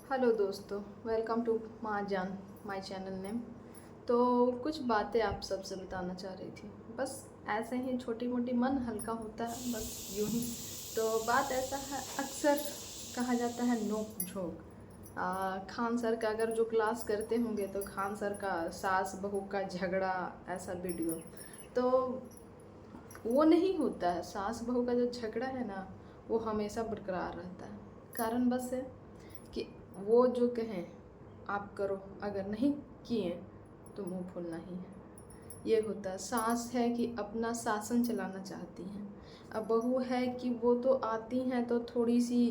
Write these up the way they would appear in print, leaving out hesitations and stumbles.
Hello दोस्तों, welcome to माँ जान माय चैनल नेम। तो कुछ बातें आप सबसे बताना चाह रही थी। बस ऐसे ही छोटी मोटी, मन हल्का होता है बस यूं ही। तो बात ऐसा है, अक्सर कहा जाता है नोक झोंक। खान सर का अगर जो क्लास करते होंगे तो खान सर का सास बहू का झगड़ा, ऐसा वीडियो तो वो नहीं होता है। सास बहू का जो झगड़ा है ना, वो हमेशा बरकरार रहता है। कारण बस है कि वो जो कहें आप करो, अगर नहीं किए तो मुंह खोलना ही है। ये होता है। सास है कि अपना शासन चलाना चाहती हैं। अब बहू है कि वो तो आती हैं तो थोड़ी सी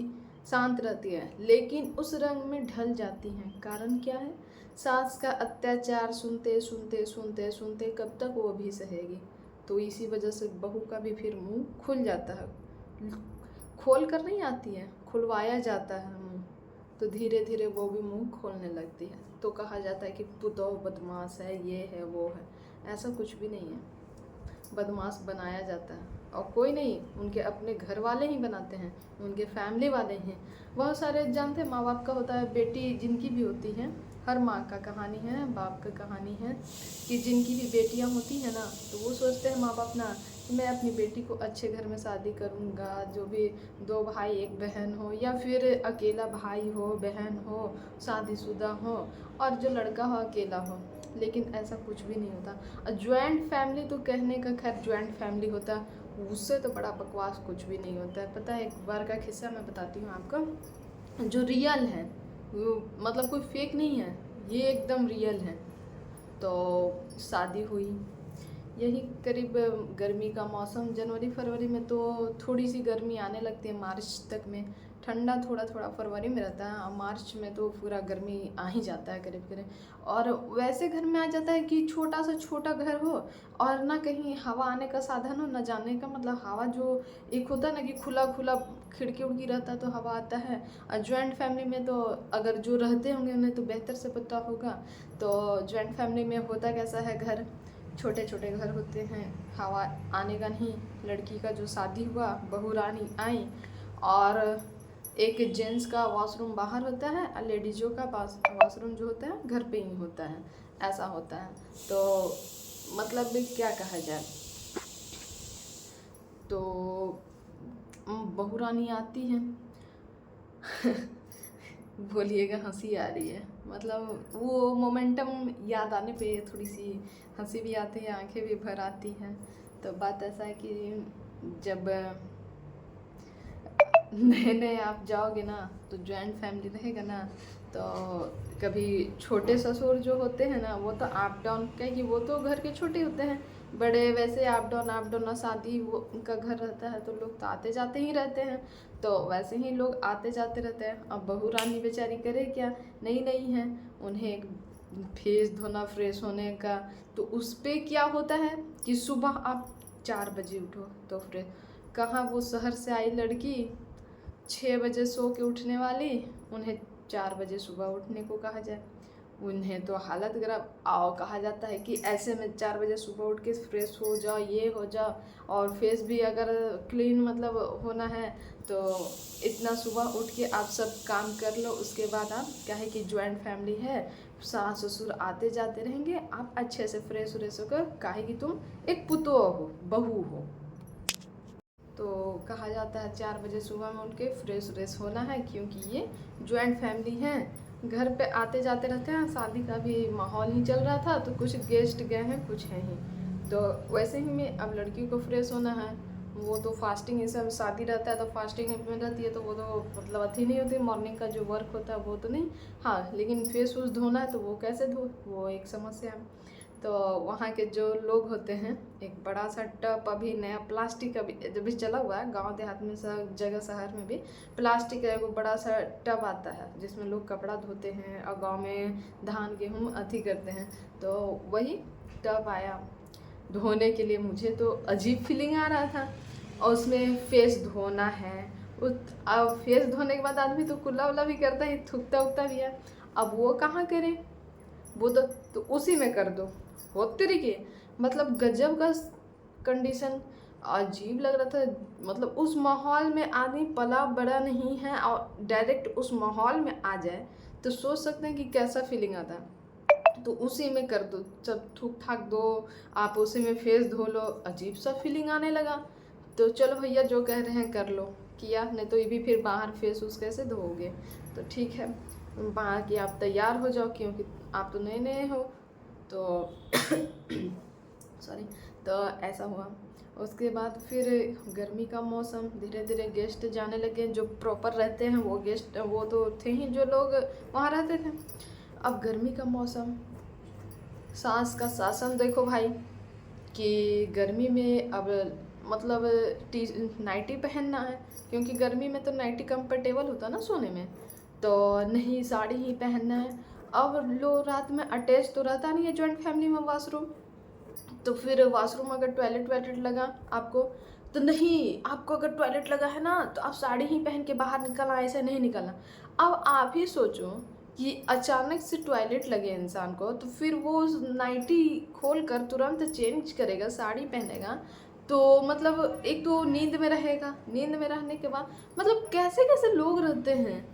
शांत रहती है, लेकिन उस रंग में ढल जाती हैं। कारण क्या है? सास का अत्याचार सुनते सुनते सुनते सुनते कब तक वो भी सहेगी। तो इसी वजह से बहू का भी फिर मुंह खुल जाता है। खोल कर नहीं आती है, खुलवाया जाता है मुंह। तो धीरे धीरे वो भी मुंह खोलने लगती है। तो कहा जाता है कि पुतौह बदमाश है, ये है वो है। ऐसा कुछ भी नहीं है। बदमाश बनाया जाता है, और कोई नहीं, उनके अपने घर वाले ही बनाते हैं, उनके फैमिली वाले हैं। बहुत सारे जानते हैं, माँ बाप का होता है, बेटी जिनकी भी होती हैं, हर माँ का कहानी है, बाप का कहानी है कि जिनकी भी बेटियाँ होती हैं ना, तो वो सोचते हैं माँ बाप ना कि मैं अपनी बेटी को अच्छे घर में शादी करूँगा। जो भी दो भाई एक बहन हो, या फिर अकेला भाई हो बहन हो, शादीशुदा हो, और जो लड़का हो अकेला हो। लेकिन ऐसा कुछ भी नहीं होता। और ज्वाइंट फैमिली तो कहने का, खैर ज्वाइंट फैमिली होता, उससे तो बड़ा बकवास कुछ भी नहीं होता है। पता है, एक बार का किस्सा मैं बताती हूँ आपको, जो रियल है वो, मतलब कोई फेक नहीं है, ये एकदम रियल है। तो शादी हुई, यही करीब गर्मी का मौसम, जनवरी फरवरी में तो थोड़ी सी गर्मी आने लगती है। मार्च तक में ठंडा थोड़ा थोड़ा फरवरी में रहता है, और मार्च में तो पूरा गर्मी आ ही जाता है करीब करीब। और वैसे घर में आ जाता है कि छोटा सा छोटा घर हो, और ना कहीं हवा आने का साधन हो, ना जाने का, मतलब हवा जो एक होता है ना कि खुला खुला खिड़की उड़की रहता है तो हवा आता है। और ज्वाइंट फैमिली में तो अगर जो रहते होंगे उन्हें तो बेहतर से पता होगा। तो ज्वाइंट फैमिली में होता कैसा है, घर छोटे छोटे घर होते हैं, हवा आने का नहीं। लड़की का जो शादी हुआ, बहू रानी आई, और एक जेंट्स का वॉशरूम बाहर होता है, और लेडीज़ों का वॉशरूम जो होता है घर पे ही होता है। ऐसा होता है। तो मतलब भी क्या कहा जाए, तो बहू रानी आती है। बोलिएगा हंसी आ रही है, मतलब वो मोमेंटम याद आने पे थोड़ी सी हंसी भी आती है, आंखें भी भर आती हैं। तो बात ऐसा है कि जब नए नए आप जाओगे ना, तो जॉइंट फैमिली रहेगा ना, तो कभी छोटे ससुर जो होते हैं ना, वो तो अप डाउन, कि वो तो घर के छोटे होते हैं। बड़े वैसे अप डाउन ना, शादी वो उनका घर रहता है तो लोग तो आते जाते ही रहते हैं। तो वैसे ही लोग आते जाते रहते हैं। अब बहू रानी बेचारी करे क्या, नई नई है, उन्हें एक फेस धोना, फ्रेश होने का। तो उस पर क्या होता है कि सुबह आप 4 बजे उठो तो फ्रेश। कहाँ वो शहर से आई लड़की 6 बजे सो के उठने वाली, उन्हें 4 बजे सुबह उठने को कहा जाए, उन्हें तो हालत खराब। आओ, कहा जाता है कि ऐसे में 4 बजे सुबह उठ के फ्रेश हो जाओ, ये हो जाओ, और फेस भी अगर क्लीन मतलब होना है तो इतना सुबह उठ के आप सब काम कर लो। उसके बाद आप, क्या है कि ज्वाइंट फैमिली है, सास ससुर आते जाते रहेंगे, आप अच्छे से फ्रेश व्रेश होकर, काहे कि तुम एक पुतोह हो, बहू हो। तो कहा जाता है 4 बजे सुबह में उठ के फ्रेश व्रेश होना है, क्योंकि ये ज्वाइंट फैमिली है, घर पे आते जाते रहते हैं। शादी का भी माहौल ही चल रहा था, तो कुछ गेस्ट गए हैं, कुछ हैं ही। तो वैसे ही में अब लड़की को फ्रेश होना है, वो तो फास्टिंग, ये सब शादी रहता है तो फास्टिंग में रहती है, तो वो तो मतलब अथी नहीं होती, मॉर्निंग का जो वर्क होता है वो तो नहीं। हाँ, लेकिन फेस वूस धोना है तो वो कैसे धो, वो एक समस्या है। तो वहाँ के जो लोग होते हैं, एक बड़ा सा टब, अभी नया प्लास्टिक का भी जब भी चला हुआ है, गांव देहात में सब जगह, शहर में भी प्लास्टिक का एक बड़ा सा टब आता है जिसमें लोग कपड़ा धोते हैं, और गांव में धान गेहूँ अथी करते हैं। तो वही टब आया धोने के लिए, मुझे तो अजीब फीलिंग आ रहा था। और उसमें फेस धोना है, अब फेस धोने के बाद आदमी तो कुल्ला उल्ला भी करता है, थूकता उगता भी है। अब वो कहाँ करे, वो तो उसी में कर दो। हो तरीके, मतलब गजब का कंडीशन। अजीब लग रहा था। मतलब उस माहौल में आदमी पला बड़ा नहीं है और डायरेक्ट उस माहौल में आ जाए तो सोच सकते हैं कि कैसा फीलिंग आता है। तो उसी में कर दो, जब थूक थाक दो, आप उसी में फेस धो लो, अजीब सा फीलिंग आने लगा। तो चलो भैया जो कह रहे हैं कर लो, किया। नहीं तो ये भी फिर बाहर फेस उस कैसे धोओगे। तो ठीक है, बाहर की आप तैयार हो जाओ, क्योंकि आप तो नए नए हो। तो सॉरी। तो ऐसा हुआ। उसके बाद फिर गर्मी का मौसम, धीरे धीरे गेस्ट जाने लगे। जो प्रॉपर रहते हैं वो गेस्ट, वो तो थे ही जो लोग वहाँ रहते थे। अब गर्मी का मौसम, सांस का शासन देखो भाई, कि गर्मी में अब मतलब नाइटी पहनना है, क्योंकि गर्मी में तो नाइटी कंफर्टेबल होता ना सोने में। तो नहीं, साड़ी ही पहनना है। अब लो, रात में अटैच तो रहता नहीं है जॉइंट फैमिली में वॉशरूम। तो फिर वॉशरूम अगर टॉयलेट वॉयलेट लगा आपको, तो नहीं, आपको अगर टॉयलेट लगा है ना तो आप साड़ी ही पहन के बाहर निकलना, ऐसे नहीं निकलना। अब आप ही सोचो कि अचानक से टॉयलेट लगे इंसान को, तो फिर वो नाइटी खोल कर तुरंत चेंज करेगा, साड़ी पहनेगा। तो मतलब एक तो नींद में रहेगा, नींद में रहने के बाद मतलब कैसे कैसे लोग रहते हैं।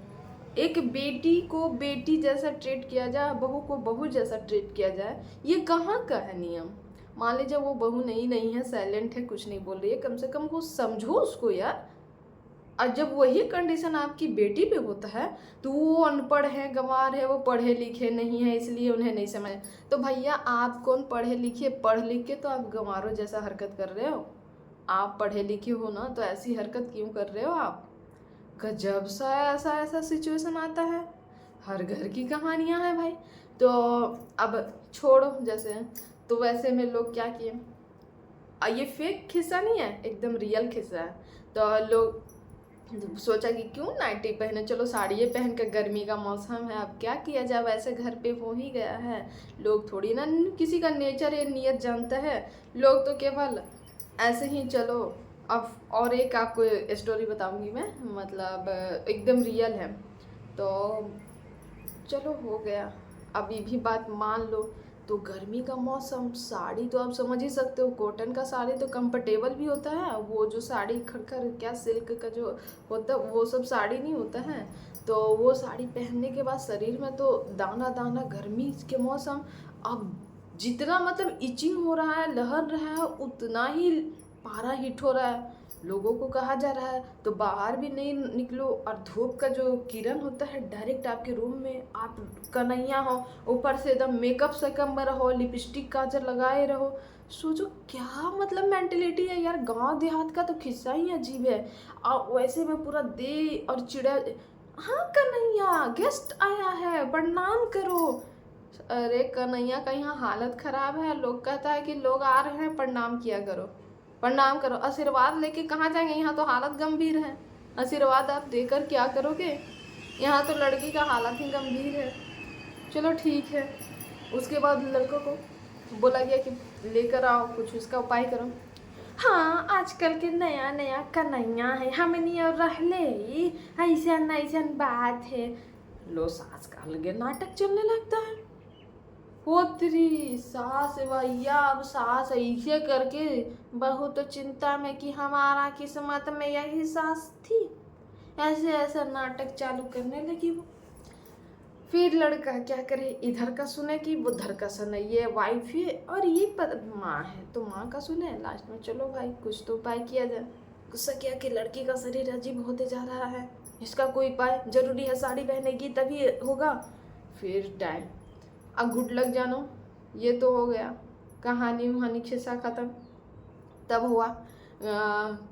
एक बेटी को बेटी जैसा ट्रीट किया जाए, बहू को बहू जैसा ट्रीट किया जाए, ये कहाँ का है नियम। मान लीजिए वो बहू नहीं है, साइलेंट है, कुछ नहीं बोल रही है, कम से कम वो समझो उसको यार। और जब वही कंडीशन आपकी बेटी पे होता है तो वो अनपढ़ है, गंवार है, वो पढ़े लिखे नहीं है, इसलिए उन्हें नहीं समझ। तो भैया आप कौन पढ़े लिखे, पढ़ लिख के तो आप गंवारों जैसा हरकत कर रहे हो। आप पढ़े लिखे हो ना, तो ऐसी हरकत क्यों कर रहे हो आप। गजब सा ऐसा ऐसा सिचुएशन आता है, हर घर की कहानियां हैं भाई। तो अब छोड़ो, जैसे तो वैसे में लोग क्या किए, ये फेक किस्सा नहीं है, एकदम रियल किस्सा है। तो लोग सोचा कि क्यों नाइटी पहने, चलो साड़ियाँ पहन कर, गर्मी का मौसम है, अब क्या किया जाए, वैसे घर पे हो ही गया है। लोग थोड़ी ना किसी का नेचर या नियत जानता है, लोग तो केवल ऐसे ही चलो। अब और एक आपको स्टोरी बताऊंगी मैं, मतलब एकदम रियल है। तो चलो हो गया, अब ये भी बात मान लो। तो गर्मी का मौसम, साड़ी तो आप समझ ही सकते हो, कॉटन का साड़ी तो कंफर्टेबल भी होता है। वो जो साड़ी खड़खड़ क्या सिल्क का जो होता है वो सब साड़ी नहीं होता है। तो वो साड़ी पहनने के बाद शरीर में तो दाना दाना, गर्मी के मौसम। अब जितना मतलब इचिंग हो रहा है, लहर रहा है, उतना ही पारा हिट हो रहा है। लोगों को कहा जा रहा है तो बाहर भी नहीं निकलो, और धूप का जो किरण होता है डायरेक्ट आपके रूम में, आप कन्हैया हो, ऊपर से एकदम मेकअप से कम में रहो, लिपस्टिक काजल लगाए रहो। सोचो क्या मतलब मेंटेलिटी है यार। गांव देहात का तो किस्सा ही अजीब है। और वैसे में पूरा दे और चिड़ा, हाँ कन्हैया गेस्ट आया है, प्रणाम करो। अरे कन्हैया का यहाँ हालत खराब है, लोग कहता है कि लोग आ रहे हैं प्रणाम किया करो, प्रणाम करो। आशीर्वाद लेके कहाँ जाएंगे, यहाँ तो हालत गंभीर है। आशीर्वाद आप देकर क्या करोगे, यहाँ तो लड़की का हालत ही गंभीर है। चलो ठीक है। उसके बाद लड़कों को बोला गया कि लेकर आओ, कुछ उसका उपाय करो। हाँ आजकल के नया नया कन्हैया है, हमनी और रह ले, ऐसा ऐसा बात है। लो सास का अलगे नाटक चलने लगता है। हो तेरी सास भैया, अब सास ऐसे करके बहू तो चिंता में कि हमारा किस्मत में यही सास थी, ऐसे ऐसा नाटक चालू करने लगी वो। फिर लड़का क्या करे, इधर का सुने कि वो उधर का सुने, ये वाइफ है और ये माँ है तो माँ का सुने। लास्ट में चलो भाई कुछ तो उपाय किया जाए। गुस्सा किया कि लड़की का शरीर अजीब होते जा रहा है, इसका कोई उपाय जरूरी है, साड़ी पहनेगी तभी होगा। फिर टाइम, अब गुड लक जानो, ये तो हो गया, कहानी वहानी खिस्सा ख़त्म। तब हुआ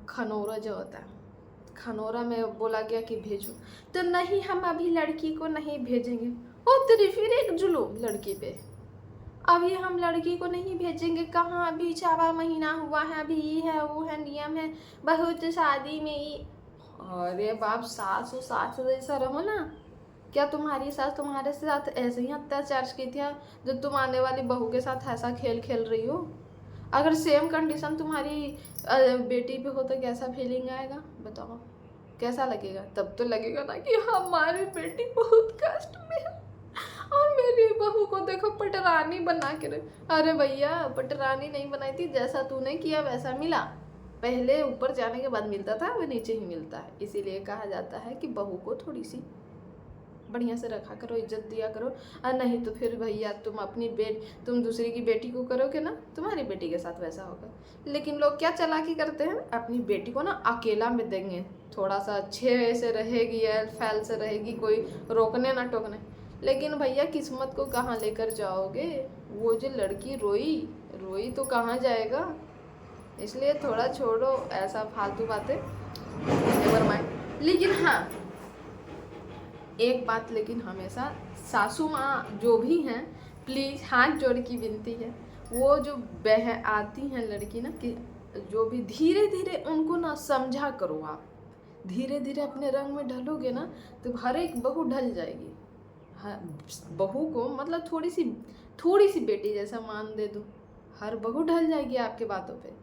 खनौरा जो होता है, खनौरा में बोला गया कि भेजो। तो नहीं, हम अभी लड़की को नहीं भेजेंगे। ओ तेरी, फिर एक जुलूम लड़की पे, अभी हम लड़की को नहीं भेजेंगे कहाँ, अभी 6वां महीना हुआ है, अभी ये है वो है, नियम है, बहुत शादी में ही। अरे बाप, सास हो सास जैसा रहो ना। क्या तुम्हारी सास तुम्हारे साथ ऐसे ही अत्याचार की थी जो तुम आने वाली बहू के साथ ऐसा खेल खेल रही हो। अगर सेम कंडीशन तुम्हारी बेटी पे हो तो कैसा फीलिंग आएगा बताओ, कैसा लगेगा। तब तो लगेगा ना कि हमारी बेटी बहुत कष्ट में है और मेरी बहू को देखो पटरानी बना के रहे। अरे भैया, पटरानी नहीं बनाई थी, जैसा तूने किया वैसा मिला। पहले ऊपर जाने के बाद मिलता था, अब नीचे ही मिलता है। इसीलिए कहा जाता है कि बहू को थोड़ी सी बढ़िया से रखा करो, इज्जत दिया करो। और नहीं तो फिर भैया तुम दूसरी की बेटी को करोगे ना, तुम्हारी बेटी के साथ वैसा होगा। लेकिन लोग क्या चालाकी करते हैं, अपनी बेटी को ना अकेला में देंगे, थोड़ा सा अच्छे से रहेगी या फैल से रहेगी, कोई रोकने ना टोकने। लेकिन भैया किस्मत को कहाँ लेकर जाओगे, वो जो लड़की रोई रोई तो कहाँ जाएगा। इसलिए थोड़ा छोड़ो ऐसा फालतू बातें, नेवर माइंड। लेकिन हाँ, एक बात लेकिन हमेशा सासू माँ जो भी हैं, प्लीज़ हाथ जोड़ की विनती है, वो जो बहन आती हैं लड़की ना, कि जो भी धीरे धीरे उनको ना समझा करो। आप धीरे धीरे अपने रंग में ढलोगे ना, तो हर एक बहू ढल जाएगी। हाँ, बहू को मतलब थोड़ी सी बेटी जैसा मान दे दो, हर बहू ढल जाएगी आपके बातों पे,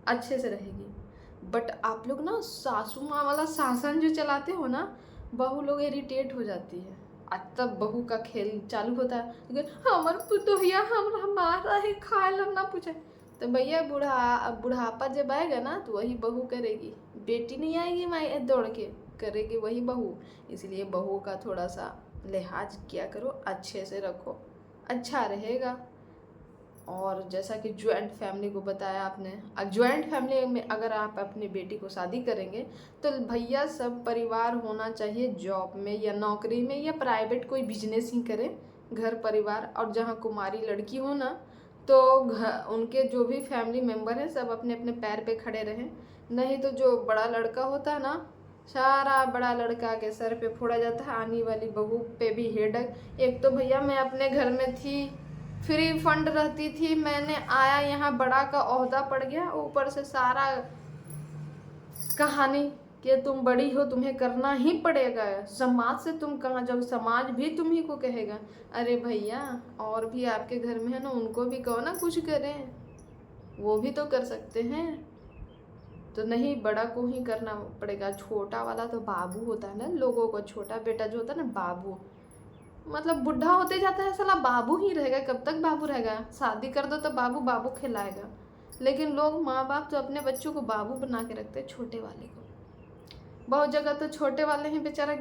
अच्छे से रहेगी। बट आप लोग ना सासू माँ वाला शासन जो चलाते हो ना, बहू लोग इरिटेट हो जाती है। आज तब बहू का खेल चालू होता है, हमार पुतोहिया हमारा ही खाए ना पूछे। तो भैया बुढ़ापा जब आएगा ना, तो वही बहू करेगी, बेटी नहीं आएगी माई दौड़ के, करेगी वही बहू। इसलिए बहू का थोड़ा सा लिहाज किया करो, अच्छे से रखो, अच्छा रहेगा। और जैसा कि ज्वाइंट फैमिली को बताया आपने, ज्वाइंट फैमिली में अगर आप अपनी बेटी को शादी करेंगे तो भैया सब परिवार होना चाहिए, जॉब में या नौकरी में या प्राइवेट कोई बिजनेस ही करे, घर परिवार। और जहाँ कुमारी लड़की हो ना, तो उनके जो भी फैमिली मेम्बर हैं सब अपने अपने पैर पे खड़े रहें। नहीं तो जो बड़ा लड़का होता है ना, सारा बड़ा लड़का के सर पे फोड़ा जाता है, आने वाली बहू पे भी हेडक। एक तो भैया मैं अपने घर में थी, फ्री फंड रहती थी, मैंने आया यहाँ बड़ा का ओहदा पड़ गया, ऊपर से सारा कहानी कि तुम बड़ी हो, तुम्हें करना ही पड़ेगा, समाज से तुम कहाँ जाओ, समाज भी तुम ही को कहेगा। अरे भैया, और भी आपके घर में है ना, उनको भी कहो ना कुछ करें, वो भी तो कर सकते हैं। तो नहीं, बड़ा को ही करना पड़ेगा। छोटा वाला तो बाबू होता है ना, लोगों को छोटा बेटा जो होता है ना, बाबू मतलब बुढ़ा होते जाता है, साला बाबू ही रहेगा। कब तक बाबू रहेगा, शादी कर दो तो बाबू बाबू खिलाएगा। लेकिन लोग माँ बाप तो अपने बच्चों को बाबू बना के रखते हैं, छोटे वाले को। बहुत जगह तो छोटे वाले ही बेचारा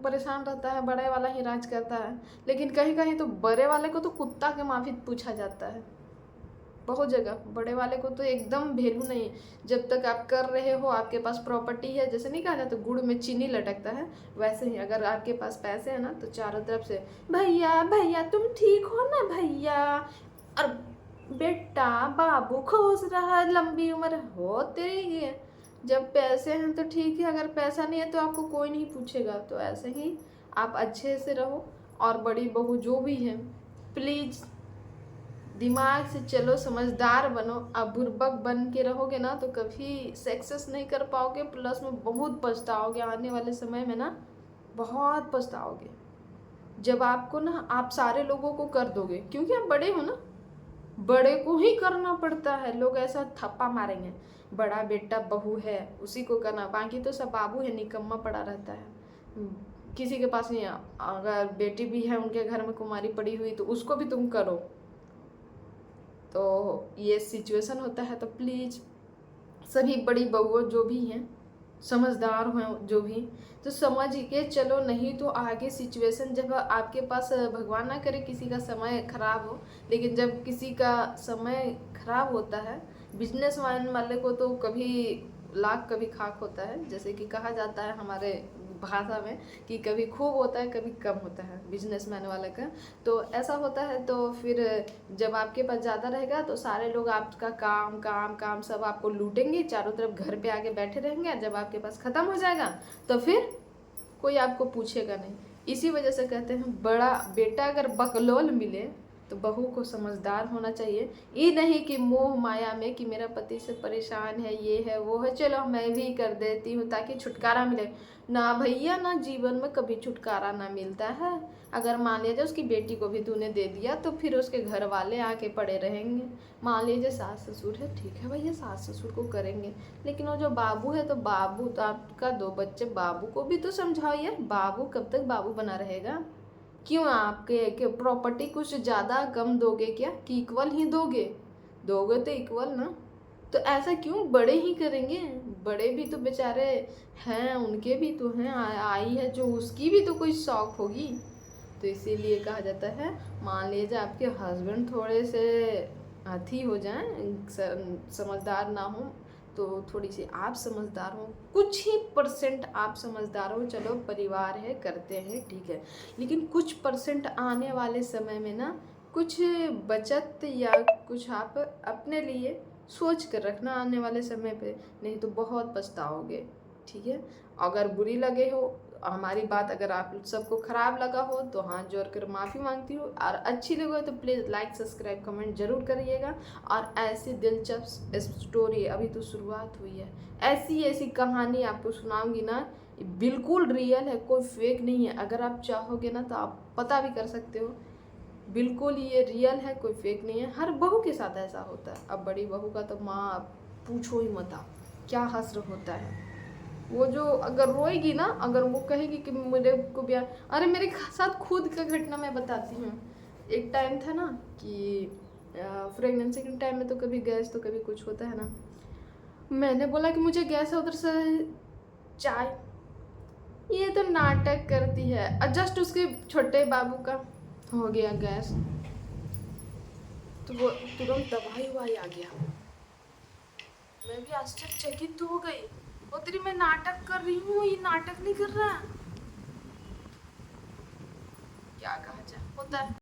परेशान रहता है, बड़े वाला ही राज करता है। लेकिन कहीं कहीं तो बड़े वाले को तो कुत्ता के माफी पूछा जाता है। बहुत जगह बड़े वाले को तो एकदम वैल्यू नहीं। जब तक आप कर रहे हो, आपके पास प्रॉपर्टी है, जैसे नहीं कहा जाता गुड़ में चीनी लटकता है, वैसे ही अगर आपके पास पैसे है ना, तो चारों तरफ से भैया भैया तुम ठीक हो ना भैया, और बेटा बाबू खुश रहा, लंबी उम्र हो तेरी। जब पैसे हैं तो ठीक है, अगर पैसा नहीं है तो आपको कोई नहीं पूछेगा। तो ऐसे ही आप अच्छे से रहो। और बड़ी बहू जो भी है, प्लीज़ दिमाग से चलो, समझदार बनो। अब बुर्बक बन के रहोगे ना, तो कभी सक्सेस नहीं कर पाओगे, प्लस में बहुत पछताओगे आने वाले समय में ना, बहुत पछताओगे। जब आपको ना, आप सारे लोगों को कर दोगे, क्योंकि आप बड़े हो ना, बड़े को ही करना पड़ता है। लोग ऐसा थप्पा मारेंगे, बड़ा बेटा बहू है उसी को करना, बाकी तो सब बाबू है, निकम्मा पड़ा रहता है, किसी के पास नहीं। अगर बेटी भी है उनके घर में कुमारी पड़ी हुई, तो उसको भी तुम करो। तो ये सिचुएशन होता है। तो प्लीज़ सभी बड़ी बहुओं जो भी हैं, समझदार हो जो भी, तो समझ के चलो। नहीं तो आगे सिचुएशन जब आपके पास, भगवान ना करे किसी का समय खराब हो, लेकिन जब किसी का समय खराब होता है, बिजनेस वाले को तो कभी लाख कभी खाक होता है। जैसे कि कहा जाता है हमारे भाषा में कि कभी खूब होता है कभी कम होता है बिजनेसमैन वाले का। तो ऐसा होता है। तो फिर जब आपके पास ज़्यादा रहेगा तो सारे लोग आपका काम काम काम सब आपको लूटेंगे, चारों तरफ घर पे आके बैठे रहेंगे। जब आपके पास ख़त्म हो जाएगा तो फिर कोई आपको पूछेगा नहीं। इसी वजह से कहते हैं बड़ा बेटा अगर बकलोल मिले तो बहू को समझदार होना चाहिए। ये नहीं कि मोह माया में कि मेरा पति से परेशान है, ये है वो है, चलो मैं भी कर देती हूँ ताकि छुटकारा मिले। ना भैया, ना जीवन में कभी छुटकारा ना मिलता है। अगर मान लीजिए उसकी बेटी को भी तूने दे दिया तो फिर उसके घर वाले आके पड़े रहेंगे। मान लीजिए सास ससुर है, ठीक है भैया सास ससुर को करेंगे, लेकिन वो जो बाबू है, तो बाबू तो आपका 2 बच्चे, बाबू को भी तो समझाओ यार। बाबू कब तक बाबू बना रहेगा? क्यों आपके प्रॉपर्टी कुछ ज़्यादा कम दोगे क्या, कि इक्वल ही दोगे? दोगे तो इक्वल ना। तो ऐसा क्यों बड़े ही करेंगे? बड़े भी तो बेचारे हैं, उनके भी तो हैं, आई है जो उसकी भी तो कोई शौक होगी। तो इसीलिए कहा जाता है, मान लीजिए आपके हस्बैंड थोड़े से अथी हो जाएं, समझदार ना हो, तो थोड़ी सी आप समझदार हो, कुछ ही परसेंट आप समझदार हो, चलो परिवार है करते हैं ठीक है, लेकिन कुछ परसेंट आने वाले समय में ना कुछ बचत या कुछ आप अपने लिए सोच कर रखना आने वाले समय पे, नहीं तो बहुत पछताओगे। ठीक है, अगर बुरी लगे हो हमारी बात, अगर आप सबको ख़राब लगा हो तो हाथ जोड़ कर माफ़ी मांगती हूँ, और अच्छी लगे हो तो प्लीज़ लाइक सब्सक्राइब कमेंट जरूर करिएगा। और ऐसी दिलचस्प स्टोरी, अभी तो शुरुआत हुई है, ऐसी ऐसी कहानी आपको सुनाऊंगी ना, बिल्कुल रियल है, कोई फेक नहीं है। अगर आप चाहोगे ना तो आप पता भी कर सकते हो, बिल्कुल ये रियल है, कोई फेक नहीं है। हर बहू के साथ ऐसा होता है। अब बड़ी बहू का तो माँ पूछो ही मत आप, क्या हश्र होता है। वो जो अगर रोएगी ना, अगर वो कहेगी कि मेरे को भी अरे मेरे साथ खुद का घटना मैं बताती हूँ। एक टाइम था ना कि प्रेगनेंसी के टाइम में तो कभी गैस तो कभी कुछ होता है ना, मैंने बोला कि मुझे गैस है, उधर से चाय, ये तो नाटक करती है। और जस्ट उसके छोटे बाबू का हो गया गैस, तो वो तुरंत दवाई ववाई आ गया। मैं भी आश्चर्यचकित तो हो गई, वो तेरी मैं नाटक कर रही हूँ, ये नाटक नहीं कर रहा है, क्या कहा जाए, होता है।